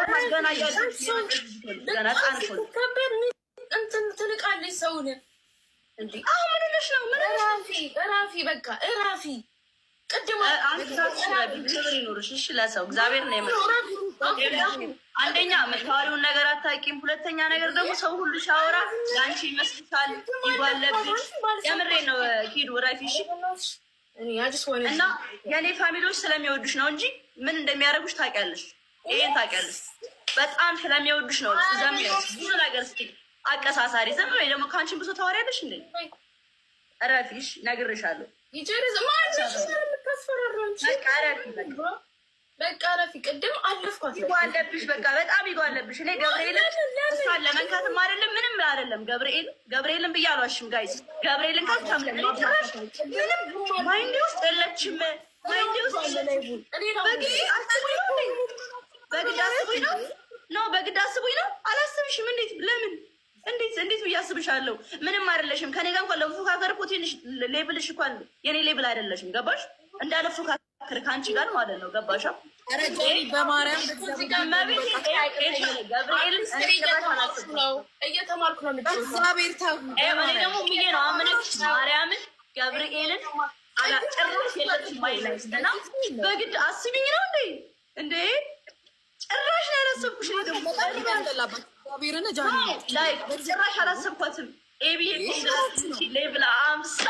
ገና ገና እንትን ትንቃለች ሰውን እንዴ? አሁን ምን ሆነሽ ነው? ምን እራፊ በቃ እራፊ። ቅድም ክብር ይኖርሽ እሺ። ለሰው እግዚአብሔር ነው የመጣው። አንደኛ የምታወሪውን ነገር አታውቂም። ሁለተኛ ነገር ደግሞ ሰው ሁሉ ሻወራ ለአንቺ ይመስልሻል። ይጓለብሽ። የምሬ ነው። ሂዱ ረፊ እሺ። እና የእኔ ፋሚሊዎች ስለሚወዱሽ ነው እንጂ ምን እንደሚያደርጉሽ ታውቂያለሽ። ይሄን ታውቂያለሽ። በጣም ስለሚወዱሽ ነው። ብዙ ነገር ስትይ አቀሳሳሪ ዝም በይ። ደግሞ ከአንቺን ብዙ ታወሪያለሽ እንዴ? ረፊሽ ነግርሻለሁ። በቃ ረፊ ቅድም አለፍኳት። ይጓለብሽ፣ በቃ በጣም ይጓለብሽ። እኔ ገብርኤልን እሷን ለመንካትም አይደለም ምንም አይደለም። ገብርኤልን ብዬ አልዋሽም ጋይስ። ገብርኤልን ካታምንም ማይንዴ ውስጥ የለችም። ማይንዴ ውስጥ በግድ አስቡኝ ነው በግድ አስቡኝ ነው። አላስብሽም። እንዴት ለምን እንዴት ብዬ አስብሻለሁ? ምንም አይደለሽም። ከኔ ጋር እንኳን ለመፎካከር እኮ ትንሽ ሌብልሽ እንኳን የኔ ሌብል አይደለሽም። ገባሽ? እንዳለፎካከር ከአንቺ ጋር ማለት ነው። ገባሽ? በማርያም እየተማርኩ ነው። እኔ ደግሞ ብዬ ነው አምነሽ ማርያምን ገብርኤልን ጭራሽ የለችም ባይለና በግድ አስቢኝ ነው እንዴ? ጭራሽ ነው ያላሰብኩሽ። ጭራሽ አላሰብኳትም። ሌብላ አምሳ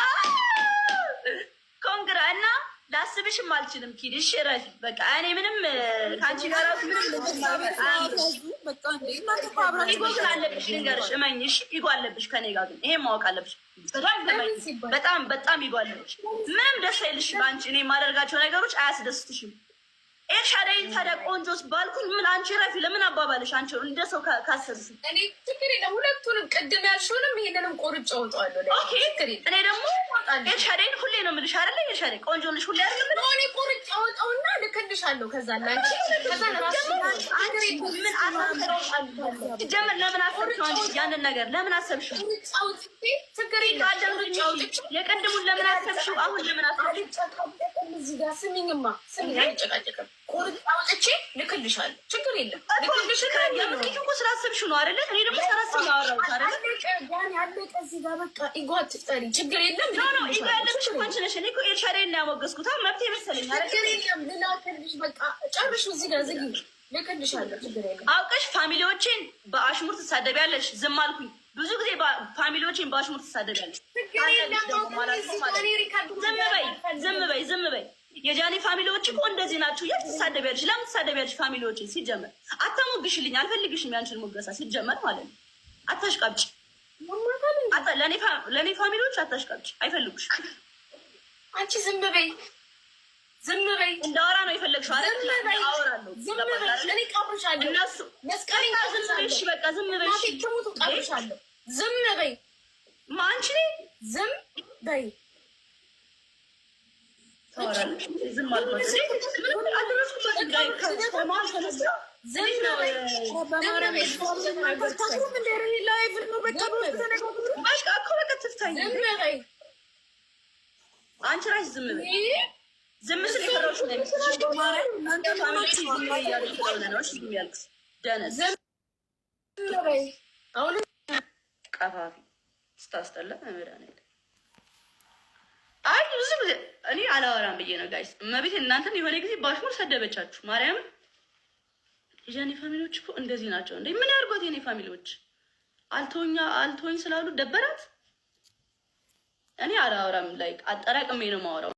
ኮንግራ እና ላስብሽም አልችልም። ኪድሽ ረፊ በቃ እኔ ምንም ከአንቺ ጋር ኢጎ ስላለብሽ ልንገርሽ፣ እመኝሽ ኢጎ አለብሽ ከኔ ጋር ግን ይሄን ማወቅ አለብሽ። በጣም ኢጎ አለብሽ። ምንም ደስ አይልሽ በአንቺ እኔ የማደርጋቸው ነገሮች አያስደስትሽም። ኤልሻዳይ ታዲያ ቆንጆስ ባልኩኝ ምን አንቺ ረፊ ለምን አባባልሽ? አንቺ እንደ ሰው ካሰብሽ እኔ ችግር የለም። ሁለቱንም ቅድም ያልሽውንም ይሄንንም ቆርጬ አወጣዋለሁ። እኔ ደግሞ ኤልሻዳይን ሁሌ ነው የምልሽ አይደለ? ኤልሻዳይ ቆንጆ ልሽ ሁሌ አይደለ? እኔ ቆርጬ አወጣውና ልክልሻለሁ። ከዛ ላንቺ ጀመር ለምን አሰብሽው? አንቺ ያንን ነገር ለምን አሰብሽው? ችግር የለም። የቀድሙን ለምን አሰብሽው? አሁን ለምን አሰብሽው? እዚህ ጋር ስሚኝማ፣ ስሚኝ አይጨቃጨቅም። ቆርጬ አውጥቼ ልክልሻለሁ። ችግር የለም። የምትይው እኮ ስላሰብሽው ነው አይደለ? እኔ ደግሞ ስላሰብሽው ነው አወራሁት አይደለ? ያለቀ እዚህ ጋር በቃ ኢጎ አትፍጠሪ። ችግር የለም። ኢጎ ያለብሽ እኮ አንቺ ነሽ። እኔ እኮ ኤልሻዳይን ነው ያሞገስኩት። መብቴ መሰለኝ አይደለ? ችግር የለም። ልላክልሽ በቃ ጨርሽው። እዚህ ጋር ዝጊ፣ ልክልሻለሁ። ችግር የለም። አውቀሽ ፋሚሊዎቼን በአሽሙር ትሳደቢያለሽ። ዝም አልኩኝ። ብዙ ጊዜ ፋሚሊዎቼን በአሽሙር ትሳደቢያለሽ። ዝም በይ። የጃኒ ፋሚሊዎች እኮ እንደዚህ ናቸው። የት ትሳደቢያለሽ? ለምን ትሳደቢያለሽ? ፋሚሊዎችን ሲጀመር አታሞግሽልኝ። አልፈልግሽም ያንችን ሞገሳ ሲጀመር ማለት ነው። አታሽቃብጭ። ለእኔ ፋሚሊዎች አታሽቃብጭ። አይፈልጉሽ። አንቺ ዝም በይ። እንዳወራ ነው የፈለግሽው አይደል? አወራለሁ። ዝም በይ። እኔ ቀብርሻለሁ። እነሱ መስቀለኛ ዝም በይ። እሺ በቃ ዝም በይ። ትሙቱ ቀብርሻለሁ። ዝም በይ። ማንቺ ዝም በይ። ዝም አልኩት። አንቺ ራስሽ ዝም በይ። ዝም ስል የፈራሁሽ ነው የሚመስልሽ? ደነዝ ቀፋፊ ስታስጠላ መድኃኒዓለም። አይ ብዙ ጊዜ እኔ አላወራም ብዬ ነው ጋይስ። እመቤቴ እናንተን የሆነ ጊዜ በአሽሙር ሰደበቻችሁ። ማርያምን የኔ ፋሚሊዎች እኮ እንደዚህ ናቸው እንዴ? ምን ያርጓት የኔ ፋሚሊዎች? አልተወኝ ስላሉ ደበራት። እኔ አላወራም። ላይክ አጠራቅሜ ነው የማወራው።